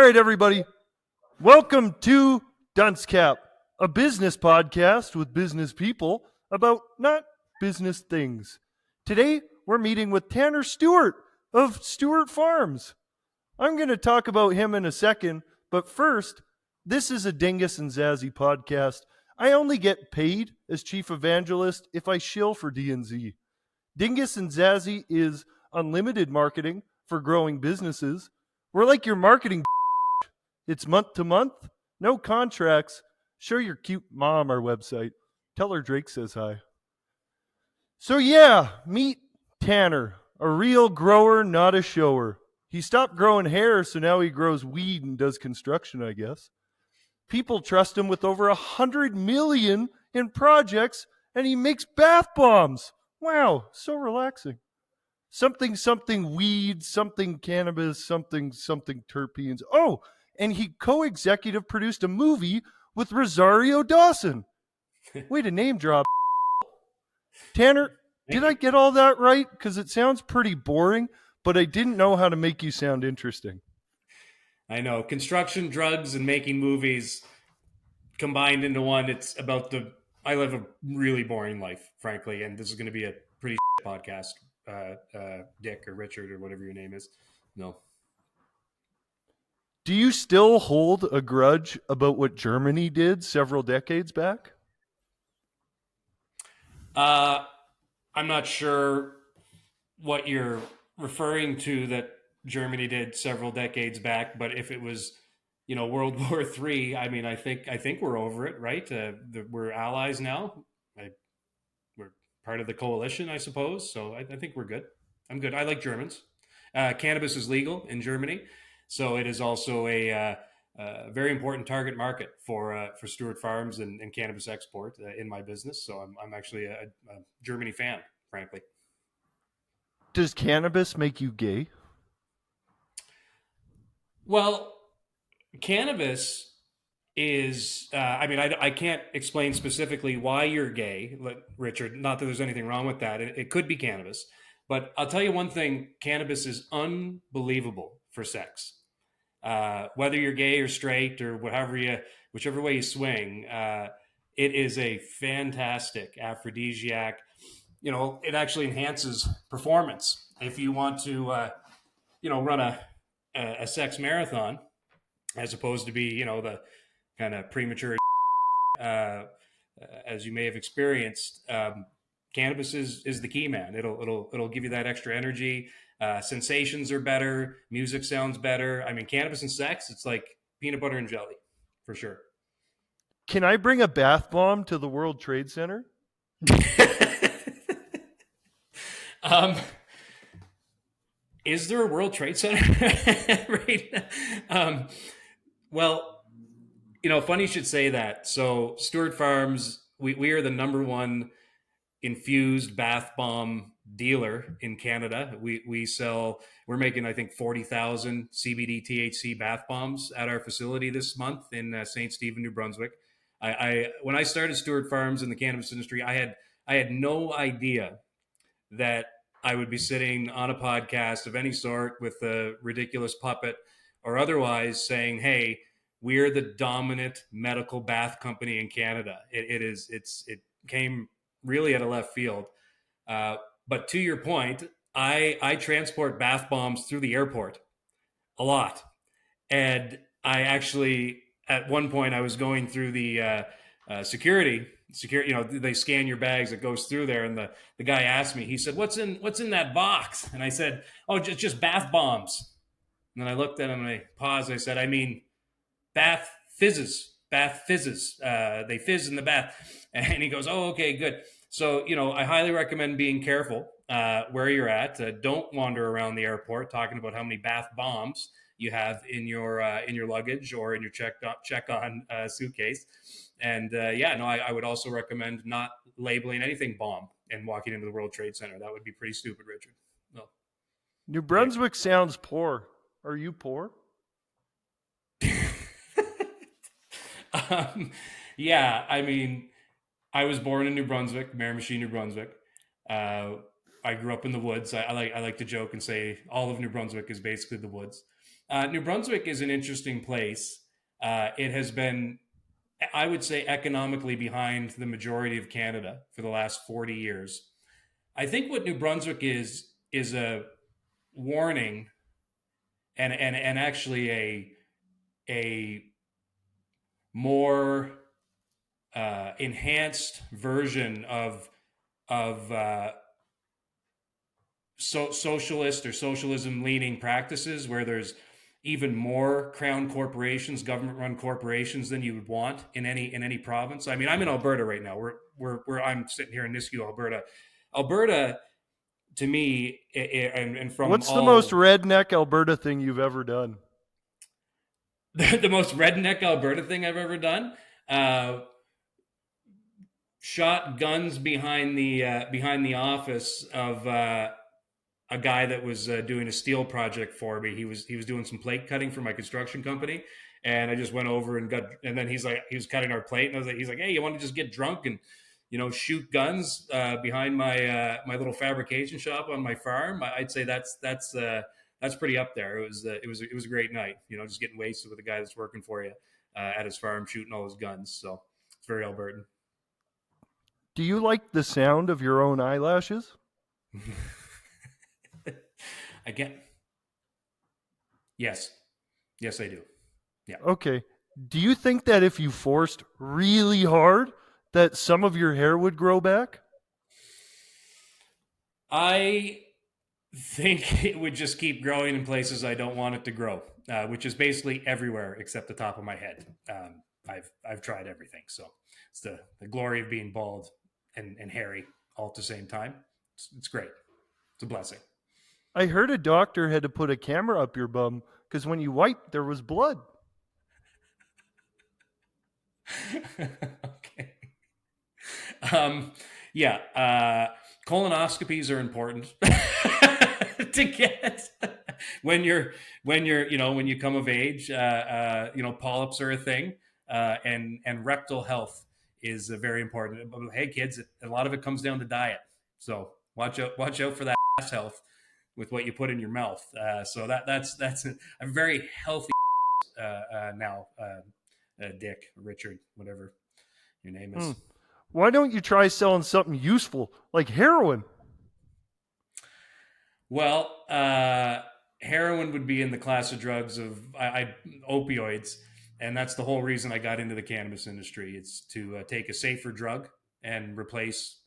right, everybody. Welcome to Dunce Cap, a business podcast with business people about not business things. Today, we're meeting with Tanner Stewart of Stewart Farms. I'm going to talk about him in a second, but first, this is a Dingus and Zazzy podcast. I only get paid as chief evangelist if I shill for D&Z. Dingus and Zazzy is unlimited marketing for growing businesses. We're like your marketing. It's month to month, no contracts. Show your cute mom our website. Tell her Drake says hi. So yeah, meet Tanner, a real grower, not a shower. He stopped growing hair, so now he grows weed and does construction, I guess. People trust him with over 100 million in projects, and he makes bath bombs. Wow, so relaxing. Something weed, something cannabis, something terpenes. Oh, and he co-executive produced a movie with Rosario Dawson. Way to name drop. Tanner, did I get all that right? Because it sounds pretty boring, but I didn't know how to make you sound interesting. I know. Construction, drugs, and making movies combined into one. It's about I live a really boring life, frankly, and this is going to be a pretty podcast. Dick or Richard or whatever your name is. No. Do you still hold a grudge about what Germany did several decades back? I'm not sure what you're referring to that Germany did several decades back, but if it was, World War III, I mean, I think we're over it, right? We're allies now. We're part of the coalition, I suppose. So I think we're good. I'm good. I like Germans. Cannabis is legal in Germany, so it is also a very important target market for Stewart Farms and cannabis export in my business. So I'm actually a Germany fan, frankly. Does cannabis make you gay? Well, cannabis is, I can't explain specifically why you're gay, Richard. Not that there's anything wrong with that. It could be cannabis. But I'll tell you one thing, cannabis is unbelievable for sex. Whether you're gay or straight or whichever way you swing, it is a fantastic aphrodisiac. It actually enhances performance. If you want to, run a sex marathon, as opposed to be, the kind of premature, as you may have experienced, cannabis is the key, man. It'll give you that extra energy. Sensations are better. Music sounds better. I mean, cannabis and sex, it's like peanut butter and jelly, for sure. Can I bring a bath bomb to the World Trade Center? Is there a World Trade Center? Right. Well, funny you should say that. So Stewart Farms, we are the number one infused bath bomb dealer in Canada. We're making, I think, 40,000 CBD THC bath bombs at our facility this month in St. Stephen, New Brunswick. When I started Stewart Farms in the cannabis industry, I had no idea that I would be sitting on a podcast of any sort with a ridiculous puppet or otherwise saying, hey, we're the dominant medical bath company in Canada. It came really out of left field. But to your point, I transport bath bombs through the airport a lot. And I actually, at one point, I was going through the security, they scan your bags, it goes through there. And the guy asked me, he said, what's in that box? And I said, oh, just bath bombs. And then I looked at him and I paused. I said, I mean, bath fizzes. They fizz in the bath. And he goes, oh, okay, good. So, I highly recommend being careful where you're at. Don't wander around the airport talking about how many bath bombs you have in your luggage or in your check-on suitcase. And I would also recommend not labeling anything bomb and walking into the World Trade Center. That would be pretty stupid, Richard. No. New Brunswick sounds poor. Are you poor? Yeah, I mean, I was born in New Brunswick, Miramichi, New Brunswick. I grew up in the woods. I like to joke and say all of New Brunswick is basically the woods. New Brunswick is an interesting place. It has been, I would say, economically behind the majority of Canada for the last 40 years. I think what New Brunswick is a warning and actually a more enhanced version of socialist or socialism leaning practices where there's even more crown corporations, government run corporations than you would want in any province. I mean, I'm in Alberta right now. I'm sitting here in Nisku, Alberta. Alberta, to me, and from What's the most all redneck Alberta thing you've ever done? the most redneck Alberta thing I've ever done. Uh, Shot guns behind the office of a guy that was doing a steel project for me. He was doing some plate cutting for my construction company, and I just went over and got. And then he was cutting our plate, and I was like, he's like, hey, you want to just get drunk and shoot guns behind my little fabrication shop on my farm? I'd say that's pretty up there. It was a great night. Just getting wasted with a guy that's working for you at his farm, shooting all his guns. So it's very Albertan. Do you like the sound of your own eyelashes? Again, yes, I do. Yeah, Okay. Do you think that if you forced really hard, that some of your hair would grow back? I think it would just keep growing in places I don't want it to grow, which is basically everywhere except the top of my head. I've tried everything, so it's the glory of being bald and hairy all at the same time. It's great. It's a blessing. I heard a doctor had to put a camera up your bum because when you wiped, there was blood. Okay. Yeah. Colonoscopies are important to get when you come of age. Polyps are a thing, and rectal health is very important. But hey, kids, a lot of it comes down to diet. So watch out for that ass health with what you put in your mouth. So that's a very healthy now. Dick, Richard, whatever your name is. Why don't you try selling something useful like heroin? Well, heroin would be in the class of drugs of opioids, and that's the whole reason I got into the cannabis industry. It's to take a safer drug and replace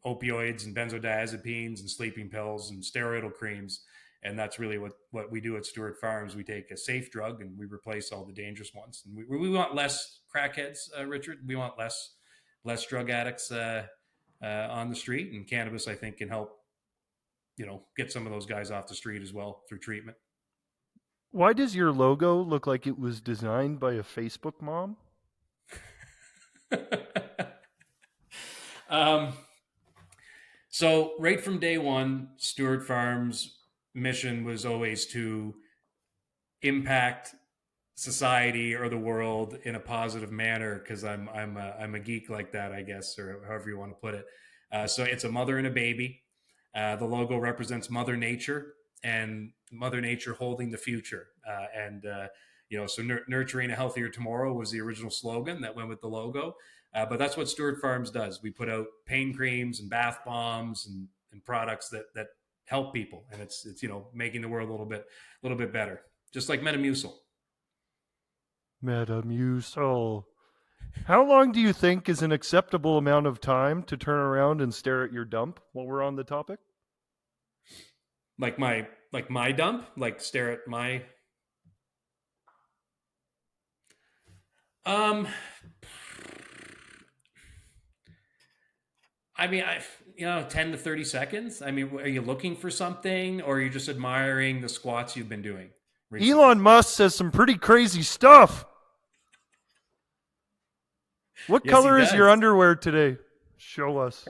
opioids and benzodiazepines and sleeping pills and steroidal creams. And that's really what we do at Stewart Farms. We take a safe drug and we replace all the dangerous ones. And we want less crackheads, Richard. We want less drug addicts on the street. And cannabis, I think, can help, get some of those guys off the street as well through treatment. Why does your logo look like it was designed by a Facebook mom? So right from day one, Stewart Farms' mission was always to impact society or the world in a positive manner, because I'm a geek like that, I guess, or however you want to put it. So it's a mother and a baby. The logo represents Mother Nature and Mother Nature holding the future. So nurturing a healthier tomorrow was the original slogan that went with the logo. But that's what Stewart Farms does. We put out pain creams and bath bombs and products that help people, and it's making the world a little bit better, just like Metamucil. Metamucil. How long do you think is an acceptable amount of time to turn around and stare at your dump while we're on the topic? Like my dump, like stare at my I mean, 10 to 30 seconds. I mean, are you looking for something, or are you just admiring the squats you've been doing recently? Elon Musk says some pretty crazy stuff. What color is your underwear today? Show us.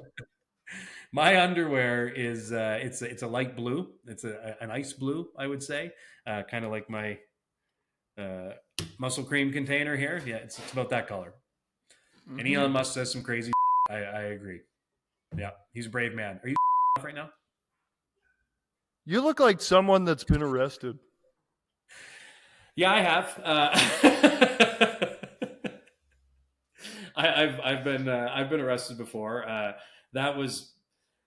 My underwear is it's a light blue. It's an ice blue, I would say, kind of like my muscle cream container here. Yeah, it's about that color. Mm-hmm. And Elon Musk says some crazy. I agree. Yeah, he's a brave man. Are you right now? You look like someone that's been arrested. Yeah, I have. I've been arrested before. That was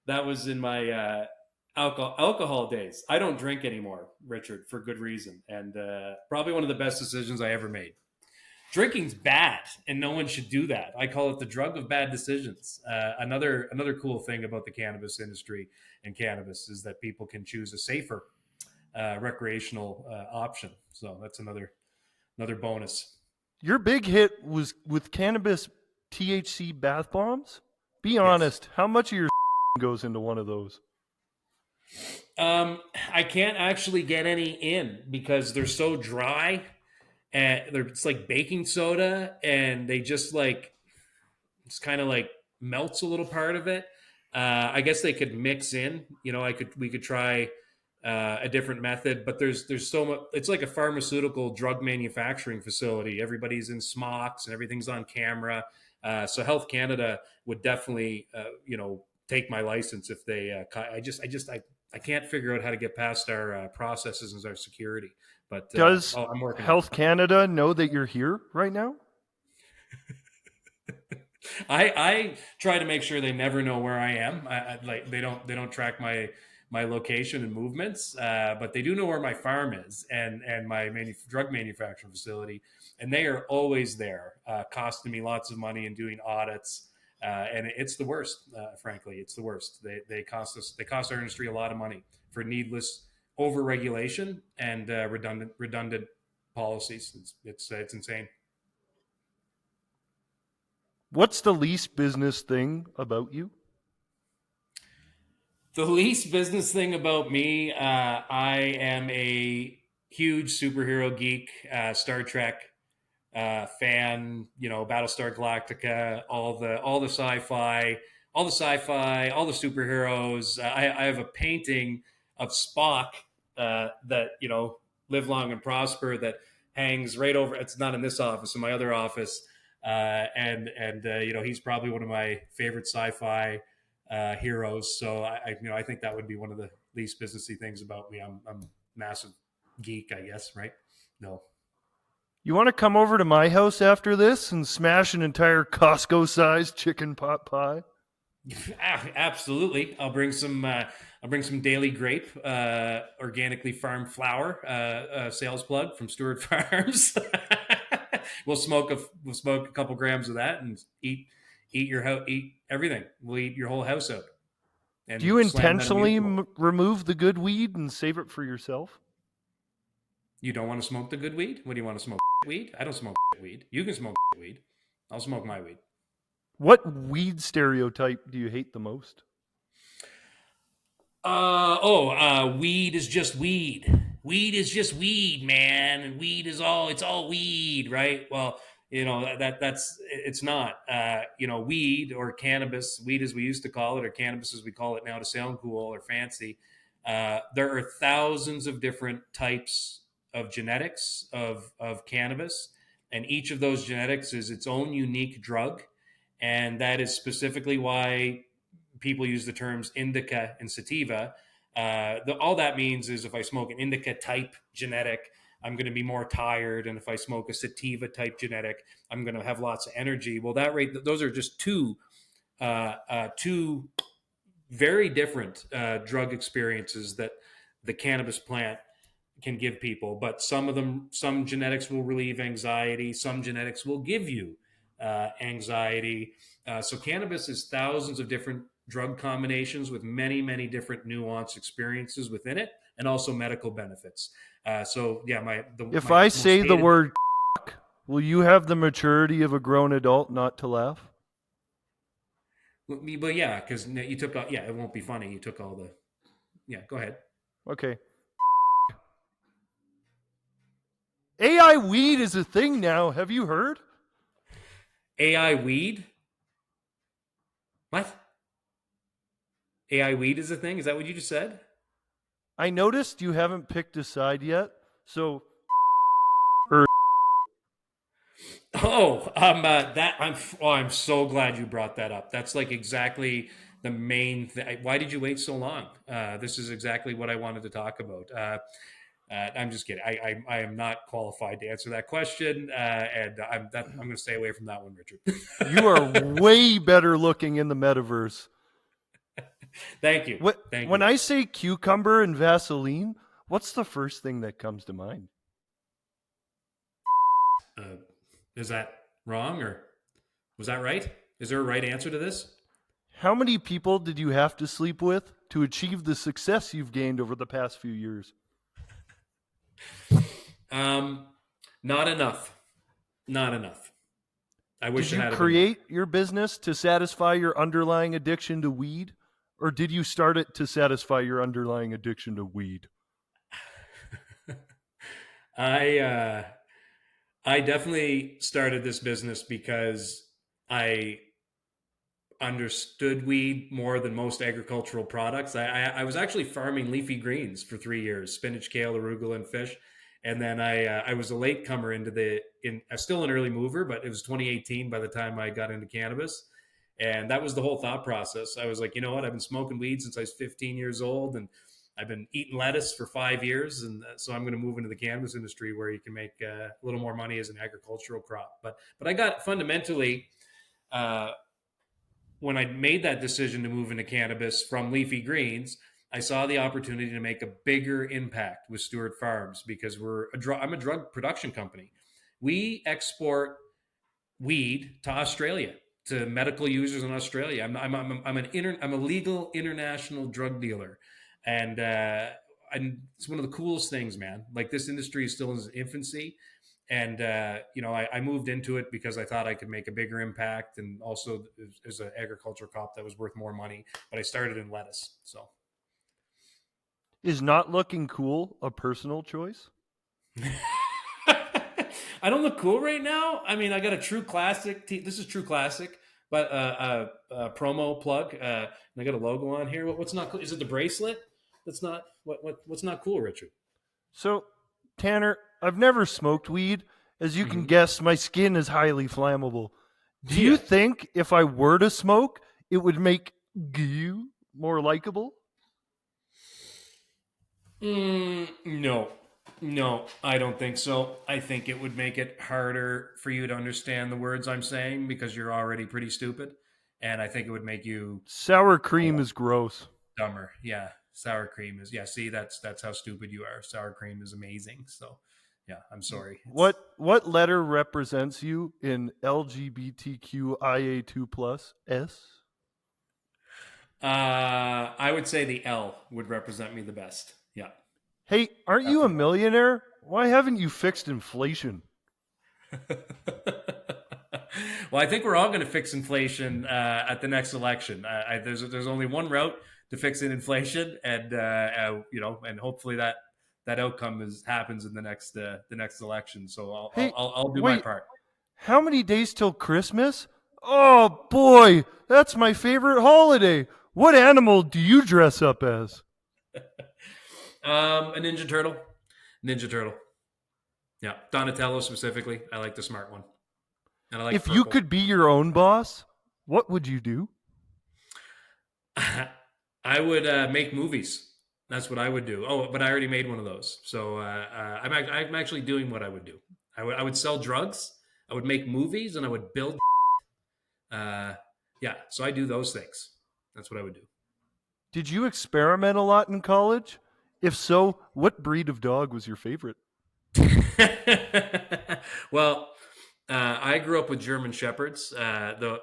that was in my alcohol days. I don't drink anymore, Richard, for good reason, and probably one of the best decisions I ever made. Drinking's bad, and no one should do that. I call it the drug of bad decisions. Another cool thing about the cannabis industry and cannabis is that people can choose a safer recreational option. So that's another bonus. Your big hit was with cannabis THC bath bombs. Be Yes. honest, how much of your goes into one of those? I can't actually get any in because they're so dry, and it's like baking soda, and they just like it's kind of like melts a little part of it. I guess they could mix in. We could try a different method, but there's so much. It's like a pharmaceutical drug manufacturing facility. Everybody's in smocks and everything's on camera. So Health Canada would definitely take my license if they. I can't figure out how to get past our processes and our security. But Does I'm working on it. Health Canada know that you're here right now? I try to make sure they never know where I am. Like they don't track my location and movements, but they do know where my farm is and my drug manufacturing facility, and they are always there, costing me lots of money and doing audits. And it's the worst, frankly. It's the worst. They cost our industry a lot of money for needless over regulation and redundant policies. It's insane. What's the least business thing about you? The least business thing about me, I am a huge superhero geek, Star Trek fan. Battlestar Galactica, all the superheroes. I have a painting of Spock that live long and prosper that hangs right over. It's not in this office, in my other office, and he's probably one of my favorite sci-fi heroes. So I think that would be one of the least businessy things about me. I'm a massive geek, I guess, right? No. You want to come over to my house after this and smash an entire Costco-sized chicken pot pie? Absolutely. I'll bring some Daily Grape, organically farmed flour. Sales plug from Stewart Farms. We'll smoke a couple grams of that and eat everything. We'll eat your whole house out. And Do you slam that intentionally amusement bowl. remove the good weed and save it for yourself? You don't want to smoke the good weed? What do you want to smoke? Weed? I don't smoke weed. You can smoke weed. I'll smoke my weed. What weed stereotype do you hate the most? Weed is just weed. Weed is just weed, man, and weed is it's all weed, right? Well, that's it's not. Weed or cannabis, weed as we used to call it, or cannabis as we call it now to sound cool or fancy. There are thousands of different types of genetics of cannabis, and each of those genetics is its own unique drug, and that is specifically why people use the terms indica and sativa. All that means is if I smoke an indica type genetic, I'm going to be more tired, and if I smoke a sativa type genetic, I'm going to have lots of energy. Well, those are just two very different drug experiences that the cannabis plant can give people. But some genetics will relieve anxiety, some genetics will give you anxiety. So cannabis is thousands of different drug combinations with many, many different nuanced experiences within it, and also medical benefits. If I say the word will you have the maturity of a grown adult not to laugh? But yeah, because you took all, yeah, it won't be funny. You took all the, yeah, go ahead. Okay. AI weed is a thing now. Have you heard? AI weed? What? AI weed is a thing? Is that what you just said? I noticed you haven't picked a side yet, so I'm so glad you brought that up. That's like exactly the main thing. Why did you wait so long? This is exactly what I wanted to talk about. I'm just kidding. I am not qualified to answer that question, and I'm going to stay away from that one, Richard. You are way better looking in the metaverse. Thank you. When I say cucumber and Vaseline, what's the first thing that comes to mind? Is that wrong, or was that right? Is there a right answer to this? How many people did you have to sleep with to achieve the success you've gained over the past few years? Not enough. Not enough. I wish Did it you had create your business to satisfy your underlying addiction to weed, or did you start it to satisfy your underlying addiction to weed? I definitely started this business because I understood weed more than most agricultural products. I was actually farming leafy greens for 3 years: spinach, kale, arugula, and fish. And then I was a latecomer still an early mover, but it was 2018 by the time I got into cannabis. And that was the whole thought process. I was like, you know what? I've been smoking weed since I was 15 years old, and I've been eating lettuce for 5 years. And so I'm going to move into the cannabis industry where you can make a little more money as an agricultural crop. But I got fundamentally, when I made that decision to move into cannabis from leafy greens, I saw the opportunity to make a bigger impact with Stewart Farms because I'm a drug production company. We export weed to Australia, to medical users in Australia. I'm a legal international drug dealer, and it's one of the coolest things, man. Like, this industry is still in its infancy, and I moved into it because I thought I could make a bigger impact, and also as an agriculture crop that was worth more money. But I started in lettuce, so. Is not looking cool a personal choice? I don't look cool right now. I mean, I got a True Classic. This is True Classic, but promo plug. And I got a logo on here. What's not cool? Is it the bracelet? That's not what's not cool, Richard. So, Tanner, I've never smoked weed. As you can guess, my skin is highly flammable. Do you think if I were to smoke, it would make you more likable? No, I don't think so. I think it would make it harder for you to understand the words I'm saying because you're already pretty stupid. And I think it would make you Sour cream is gross. dumber. Yeah. Sour cream is, see, that's how stupid you are. Sour cream is amazing. So yeah, I'm sorry. What letter represents you in LGBTQIA2 plus S? I would say the L would represent me the best. Yeah. Hey, aren't you a millionaire? Why haven't you fixed inflation? Well, I think we're all going to fix inflation at the next election. There's only one route to fixing inflation, and and hopefully that outcome happens in the next election. So I'll do my part. How many days till Christmas? Oh boy, that's my favorite holiday. What animal do you dress up as? A Ninja Turtle. Yeah, Donatello specifically. I like the smart one. And I like if purple. You could be your own boss, what would you do? I would make movies. That's what I would do. Oh, but I already made one of those. So I'm actually doing what I would do. I would sell drugs. I would make movies, and I would build. So I do those things. That's what I would do. Did you experiment a lot in college? If so, what breed of dog was your favorite? Well, I grew up with German Shepherds. The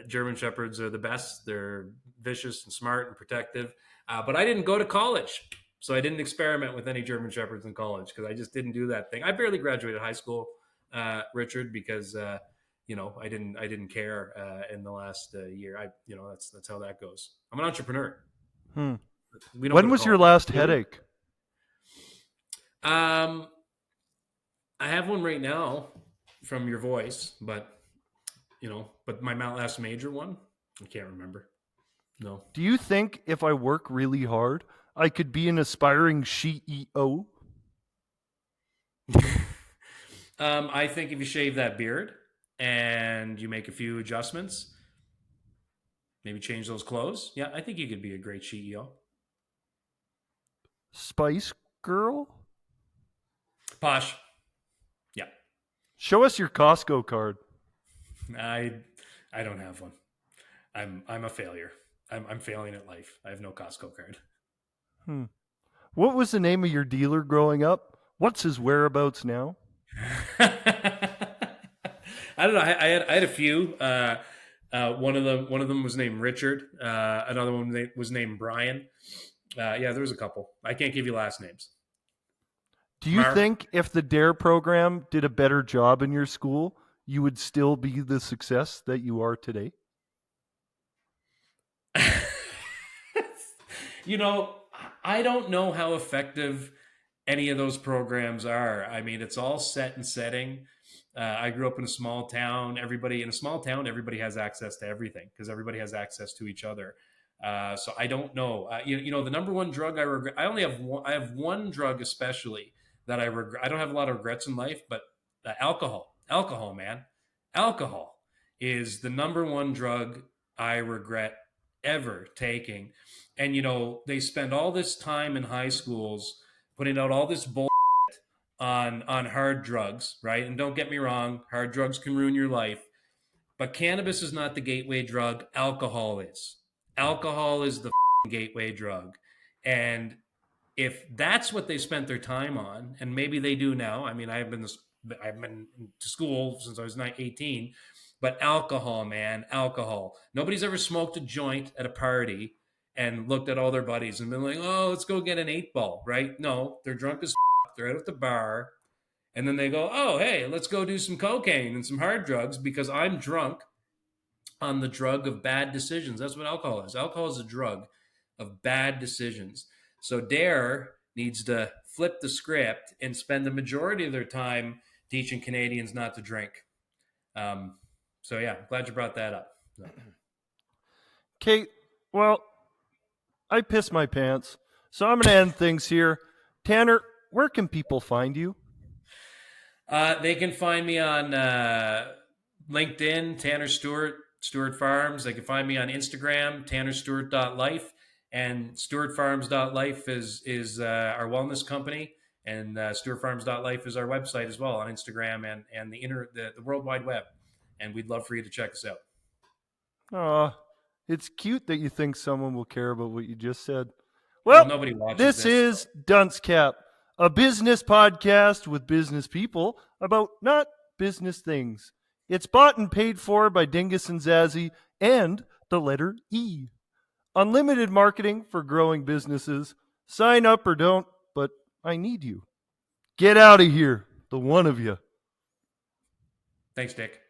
German Shepherds are the best. They're vicious and smart and protective. But I didn't go to college, so I didn't experiment with any German Shepherds in college because I just didn't do that thing. I barely graduated high school, Richard, because I didn't care in the last year. That's how that goes. I'm an entrepreneur. When was your last headache? I have one right now from your voice, but my last major one, I can't remember. No. Do you think if I work really hard, I could be an aspiring CEO? I think if you shave that beard and you make a few adjustments, maybe change those clothes, yeah, I think you could be a great CEO. Spice Girl? Posh. Yeah. Show us your Costco card. I don't have one. I'm a failure. I'm failing at life. I have no Costco card. Hmm. What was the name of your dealer growing up? What's his whereabouts now? I don't know. I had a few. One of them was named Richard. Another one was named Brian. Yeah, there was a couple. I can't give you last names. Do you Mark. think if the DARE program did a better job in your school, you would still be the success that you are today? You know, I don't know how effective any of those programs are. I mean, it's all set and setting. I grew up in a small town. Everybody has access to everything because everybody has access to each other. So I don't know. You know, the number one drug I regret. I only have one. I have one drug especially that I regret. I don't have a lot of regrets in life, but alcohol. Alcohol, man. Alcohol is the number one drug I regret ever taking. And you know, they spend all this time in high schools putting out all this bull on hard drugs, right? And don't get me wrong, hard drugs can ruin your life, but cannabis is not the gateway drug. Alcohol is. Alcohol is the gateway drug. And if that's what they spent their time on, and maybe they do now. I mean, I've been to school since I was 18, but alcohol, man, alcohol. Nobody's ever smoked a joint at a party and looked at all their buddies and been like, "Oh, let's go get an 8-ball," right? No, they're drunk as they're out at the bar, and then they go, "Oh, hey, let's go do some cocaine and some hard drugs because I'm drunk on the drug of bad decisions." That's what alcohol is. Alcohol is a drug of bad decisions. So DARE needs to flip the script and spend the majority of their time teaching Canadians not to drink. So yeah, glad you brought that up. Okay, well, I pissed my pants, so I'm going to end things here. Tanner, where can people find you? They can find me on LinkedIn, Tanner Stewart, Stewart Farms. They can find me on Instagram, tannerstewart.life. And stewartfarms.life is our wellness company. And stewartfarms.life is our website as well on Instagram and the World Wide Web. And we'd love for you to check us out. It's cute that you think someone will care about what you just said. Well, nobody watches this is Dunce Cap, a business podcast with business people about not business things. It's bought and paid for by Dingus and Zazzy and the letter E. Unlimited marketing for growing businesses. Sign up or don't, but I need you. Get out of here, the one of you. Thanks, Dick.